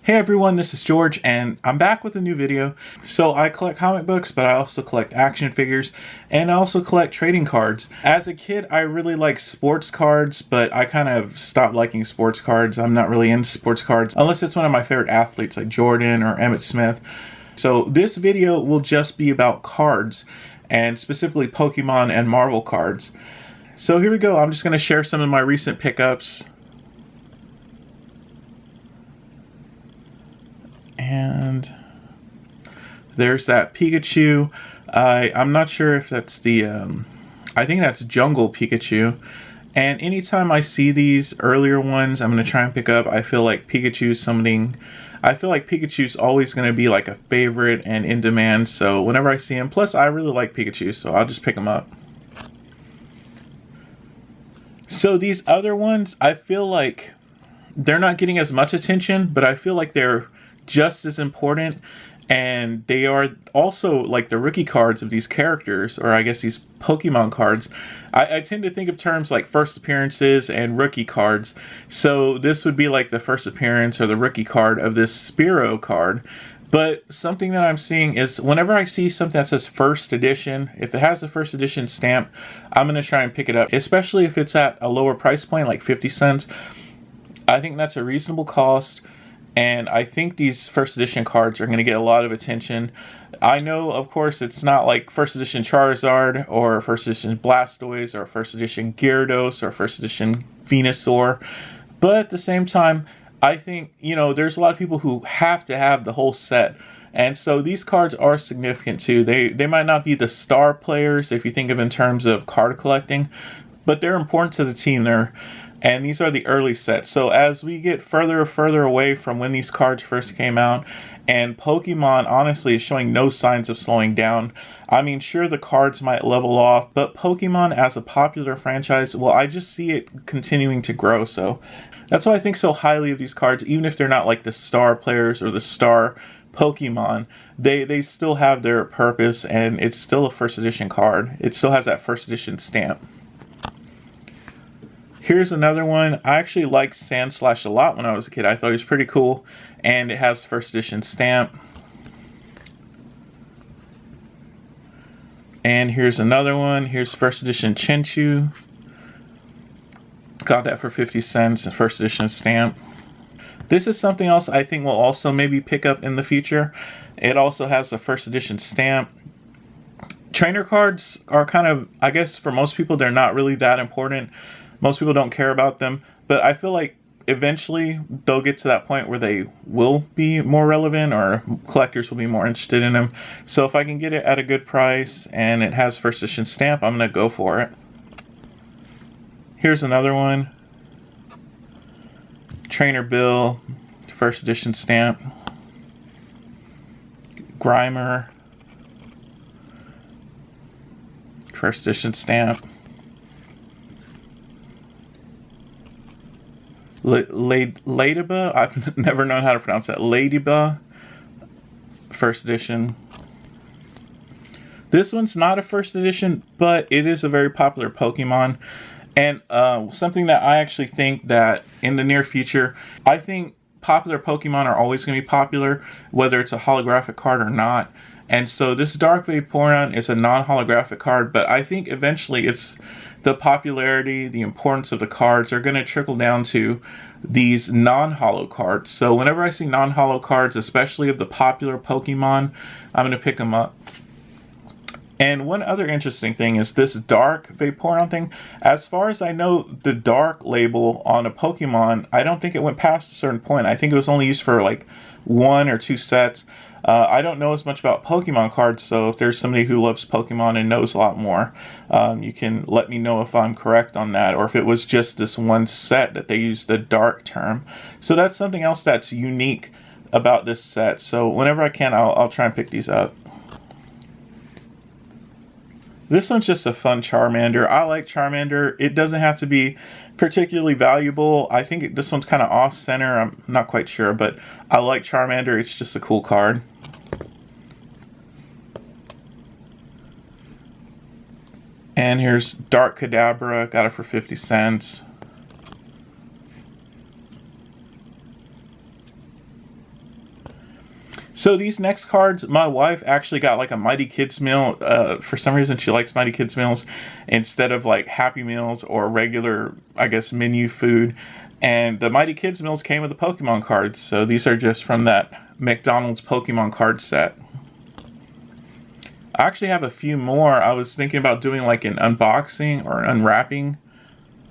Hey everyone, this is George and I'm back with a new video. So I collect comic books, but I also collect action figures and I also collect trading cards. As a kid, I really liked sports cards, but I kind of stopped liking sports cards. I'm not really into sports cards unless it's one of my favorite athletes like Jordan or Emmitt Smith. So this video will just be about cards and specifically Pokemon and Marvel cards. So here we go. I'm just going to share some of my recent pickups. And there's that Pikachu. I'm not sure if that's the, I think that's Jungle Pikachu. And anytime I see these earlier ones, I'm going to try and pick up. I feel like Pikachu's always going to be like a favorite and in demand. So whenever I see him, plus I really like Pikachu, so I'll just pick him up. So these other ones, I feel like they're not getting as much attention, but I feel like they're just as important, and they are also like the rookie cards of these characters, or I guess these Pokemon cards. I tend to think of terms like first appearances and rookie cards, so this would be like the first appearance or the rookie card of this Spearow card. But something that I'm seeing is whenever I see something that says first edition, if it has the first edition stamp, I'm going to try and pick it up, especially if it's at a lower price point like 50 cents. I think that's a reasonable cost. And I think these first edition cards are going to get a lot of attention. I know, of course, it's not like first edition Charizard or first edition Blastoise or first edition Gyarados or first edition Venusaur. But at the same time, I think, there's a lot of people who have to have the whole set. And so these cards are significant too. They might not be the star players if you think of in terms of card collecting, but they're important to the team. And these are the early sets. So as we get further and further away from when these cards first came out, and Pokemon honestly is showing no signs of slowing down. I mean, sure, the cards might level off, but Pokemon as a popular franchise, well, I just see it continuing to grow. So that's why I think so highly of these cards, even if they're not like the star players or the star Pokemon, they still have their purpose, and it's still a first edition card. It still has that first edition stamp. Here's another one. I actually liked Sandslash a lot when I was a kid. I thought he was pretty cool, and it has first edition stamp. And here's another one. Here's first edition Chinchu. Got that for 50 cents, and first edition stamp. This is something else I think we'll also maybe pick up in the future. It also has a first edition stamp. Trainer cards are kind of, I guess for most people, they're not really that important. Most people don't care about them, but I feel like eventually they'll get to that point where they will be more relevant, or collectors will be more interested in them. So if I can get it at a good price and it has first edition stamp, I'm going to go for it. Here's another one. Trainer Bill, first edition stamp. Grimer, first edition stamp. Ladybug, I've never known how to pronounce that. Ladybug, first edition. This one's not a first edition, but it is a very popular Pokemon. And something that I actually think that in the near future, I think popular Pokemon are always going to be popular, whether it's a holographic card or not. And so this Dark Vaporeon is a non-holographic card, but I think eventually it's the popularity, the importance of the cards are going to trickle down to these non-holo cards. So whenever I see non-holo cards, especially of the popular Pokemon, I'm going to pick them up. And one other interesting thing is this Dark Vaporeon thing. As far as I know, the Dark label on a Pokemon, I don't think it went past a certain point. I think it was only used for like 1 or 2 sets. I don't know as much about Pokemon cards, so if there's somebody who loves Pokemon and knows a lot more, you can let me know if I'm correct on that, or if it was just this one set that they used the Dark term. So that's something else that's unique about this set. So whenever I can, I'll try and pick these up. This one's just a fun Charmander. I like Charmander. It doesn't have to be particularly valuable. I think this one's kind of off-center. I'm not quite sure, but I like Charmander. It's just a cool card. And here's Dark Kadabra. Got it for 50 cents. So these next cards, my wife actually got like a Mighty Kids meal. For some reason, she likes Mighty Kids meals instead of like Happy Meals or regular, I guess, menu food. And the Mighty Kids meals came with the Pokemon cards. So these are just from that McDonald's Pokemon card set. I actually have a few more. I was thinking about doing like an unboxing or unwrapping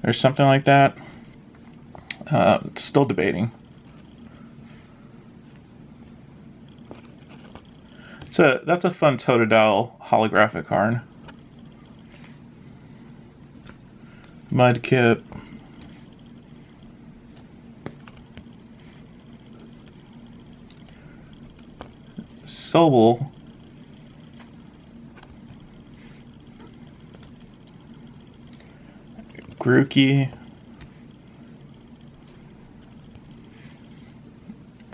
or something like that. Still debating. That's a fun Totodile holographic card. Mudkip. Sobel. Grookey.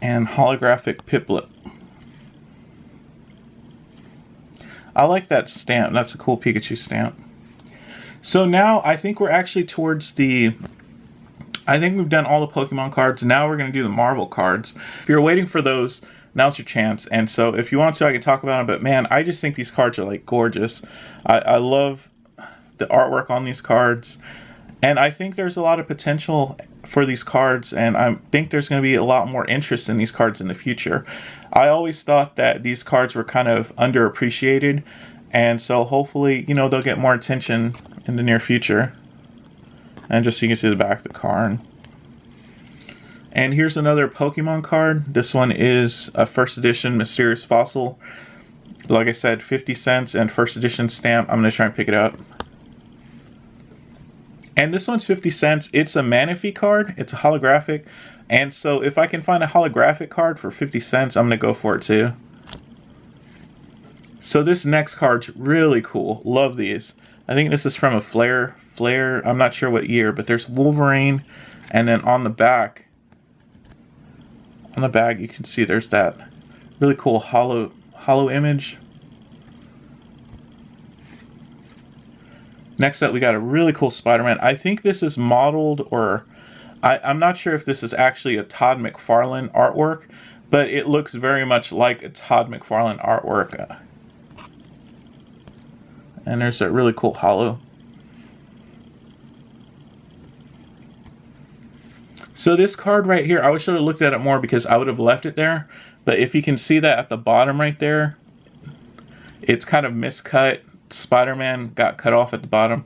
And holographic Piplup. I like that stamp. That's a cool Pikachu stamp. So now I think we're actually towards the... I think we've done all the Pokemon cards. Now we're going to do the Marvel cards. If you're waiting for those, now's your chance. And so if you want to, I can talk about them. But man, I just think these cards are like gorgeous. I love the artwork on these cards. And I think there's a lot of potential for these cards, and I think there's going to be a lot more interest in these cards in the future. I always thought that these cards were kind of underappreciated, and so hopefully, you know, they'll get more attention in the near future. And just so you can see the back of the card. And here's another Pokemon card. This one is a first edition Mysterious Fossil. Like I said, 50 cents and first edition stamp. I'm going to try and pick it up. And this one's 50 cents. It's a Manaphy card. It's a holographic. And so if I can find a holographic card for 50 cents, I'm going to go for it too. So this next card's really cool. Love these. I think this is from a Flare. I'm not sure what year, but there's Wolverine. And then on the back you can see there's that really cool hollow image. Next up, we got a really cool Spider-Man. I think this is modeled, or I'm not sure if this is actually a Todd McFarlane artwork, but it looks very much like a Todd McFarlane artwork. And there's a really cool hollow. So this card right here, I wish I would have looked at it more because I would have left it there. But if you can see that at the bottom right there, it's kind of miscut. Spider-Man got cut off at the bottom.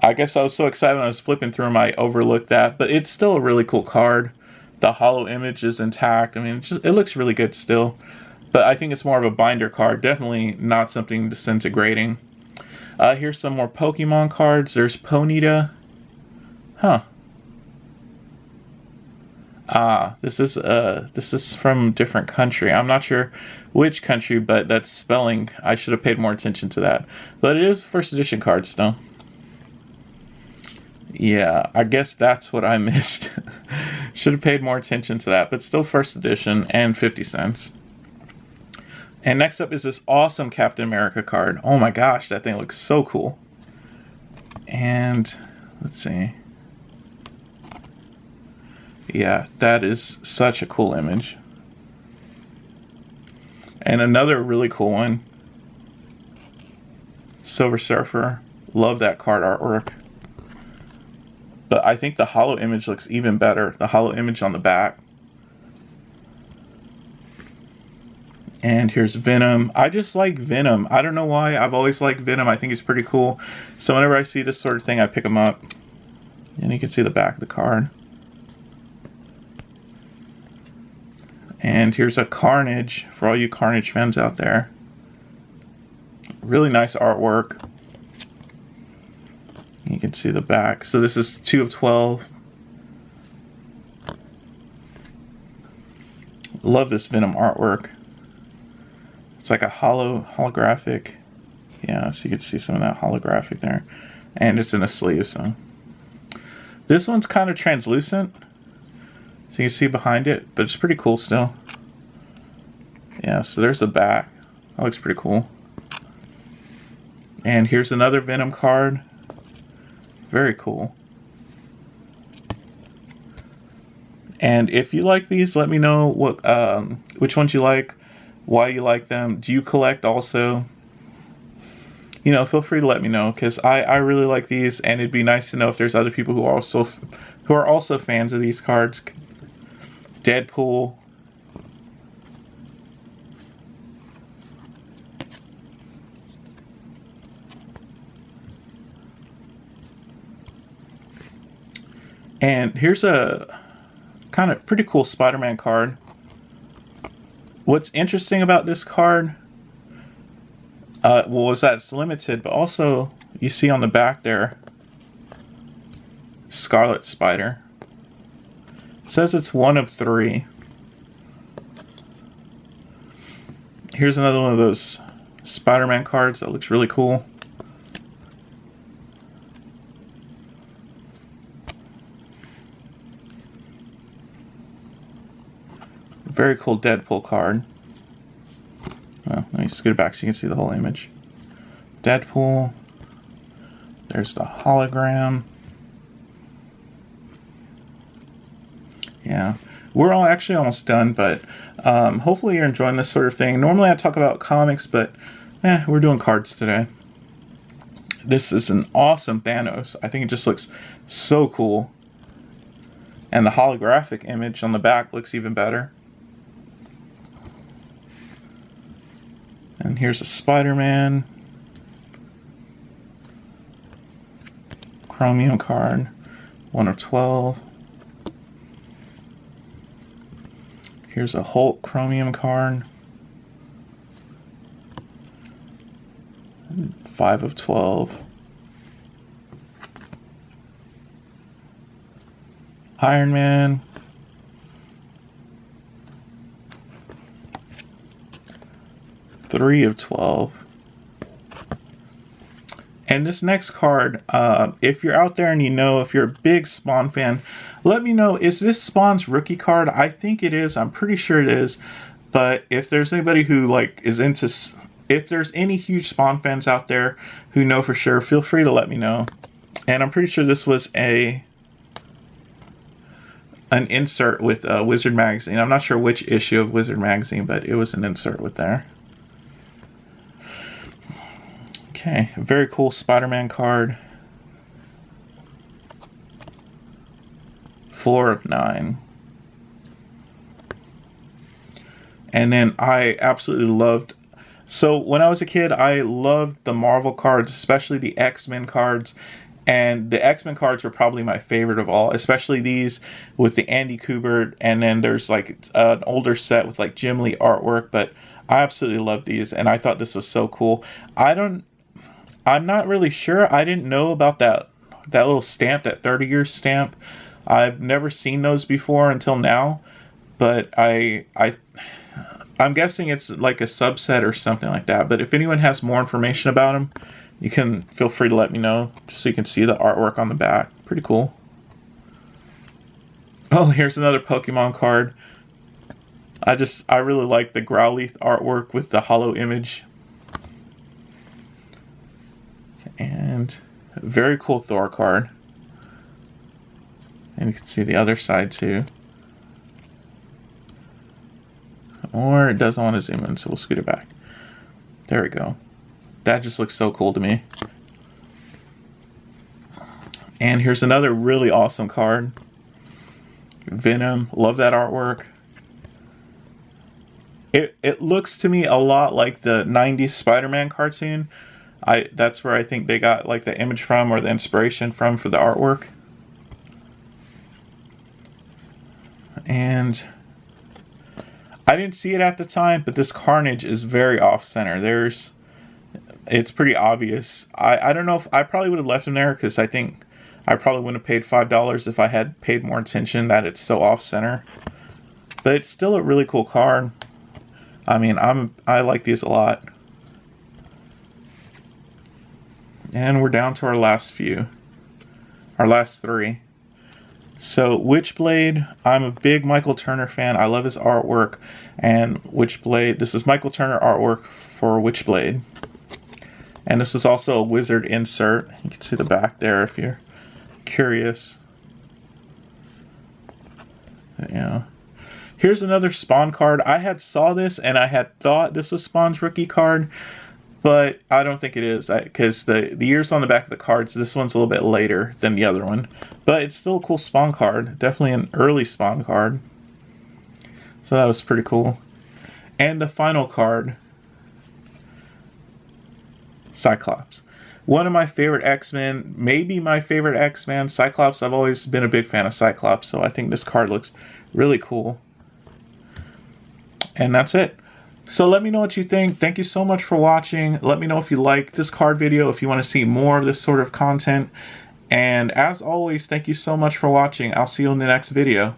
I guess I was so excited when I was flipping through them, I overlooked that. But it's still a really cool card. The hollow image is intact. I mean, it looks really good still. But I think it's more of a binder card. Definitely not something to send to grading. Here's some more Pokemon cards. There's Ponyta. Huh. This is from a different country. I'm not sure which country, but that's spelling. I should have paid more attention to that. But it is first edition card still. Yeah, I guess that's what I missed. Should have paid more attention to that, but still first edition and 50 cents. And next up is this awesome Captain America card. Oh my gosh, that thing looks so cool. And let's see. Yeah, that is such a cool image. And another really cool one. Silver Surfer. Love that card artwork. But I think the hollow image looks even better. The hollow image on the back. And here's Venom. I just like Venom. I don't know why. I've always liked Venom. I think he's pretty cool. So whenever I see this sort of thing, I pick him up. And you can see the back of the card. And here's a Carnage for all you Carnage fans out there. Really nice artwork. You can see the back. So this is 2 of 12. Love this Venom artwork. It's like a holographic. Yeah, so you can see some of that holographic there. And it's in a sleeve, so. This one's kind of translucent. So you can see behind it, but it's pretty cool still. Yeah, so there's the back. That looks pretty cool. And here's another Venom card. Very cool. And if you like these, let me know what which ones you like. why you like them. Do you collect also? You know, feel free to let me know, because I really like these, and it'd be nice to know if there's other people who are also fans of these cards. Deadpool. And here's a kind of pretty cool Spider-Man card. What's interesting about this card, well, is that it's limited, but also you see on the back there, Scarlet Spider. It says it's 1 of 3. Here's another one of those Spider-Man cards that looks really cool. Very cool Deadpool card. Oh, let me scoot it back so you can see the whole image. Deadpool. There's the hologram. Yeah, we're all actually almost done, but hopefully you're enjoying this sort of thing. Normally I talk about comics, but we're doing cards today. This is an awesome Thanos. I think it just looks so cool. And the holographic image on the back looks even better. And here's a Spider-Man Chromium card, 1 of 12. Here's a Hulk Chromium card, 5 of 12. Iron Man. Three of 12. And this next card, if you're out there and you know, if you're a big Spawn fan, let me know, is this Spawn's rookie card? I think it is. I'm pretty sure it is. But if there's anybody who is into, if there's any huge Spawn fans out there who know for sure, feel free to let me know. And I'm pretty sure this was an insert with Wizard Magazine. I'm not sure which issue of Wizard Magazine, but it was an insert with there. Okay, very cool Spider-Man card. 4 of 9. And then I absolutely loved... So when I was a kid, I loved the Marvel cards, especially the X-Men cards. And the X-Men cards were probably my favorite of all, especially these with the Andy Kubert. And then there's like an older set with like Jim Lee artwork. But I absolutely love these, and I thought this was so cool. I'm not really sure. I didn't know about that little stamp, that 30-year stamp. I've never seen those before until now, but I'm guessing it's like a subset or something like that. But if anyone has more information about them, you can feel free to let me know, just so you can see the artwork on the back. Pretty cool. Oh, here's another Pokemon card. I really like the Growlithe artwork with the hollow image. And a very cool Thor card. And you can see the other side too. Or it doesn't want to zoom in, so we'll scoot it back. There we go. That just looks so cool to me. And here's another really awesome card. Venom. Love that artwork. It looks to me a lot like the 90s Spider-Man cartoon. That's where I think they got like the image from, or the inspiration from, for the artwork. And I didn't see it at the time, but this Carnage is very off-center. It's pretty obvious. I don't know if I probably would have left him there, because I think I probably wouldn't have paid $5 if I had paid more attention that it's so off-center. But it's still a really cool card. I mean, I like these a lot. And we're down to our last few. Our last 3. So, Witchblade. I'm a big Michael Turner fan. I love his artwork. And Witchblade. This is Michael Turner artwork for Witchblade. And this was also a Wizard insert. You can see the back there if you're curious. Yeah. Here's another Spawn card. I had saw this and I had thought this was Spawn's rookie card, but I don't think it is, because the years on the back of the cards, this one's a little bit later than the other one. But it's still a cool Spawn card. Definitely an early Spawn card. So that was pretty cool. And the final card, Cyclops. One of my favorite X-Men, maybe my favorite X-Men, Cyclops. I've always been a big fan of Cyclops, so I think this card looks really cool. And that's it. So let me know what you think. Thank you so much for watching. Let me know if you like this card video, if you want to see more of this sort of content. And as always, thank you so much for watching. I'll see you in the next video.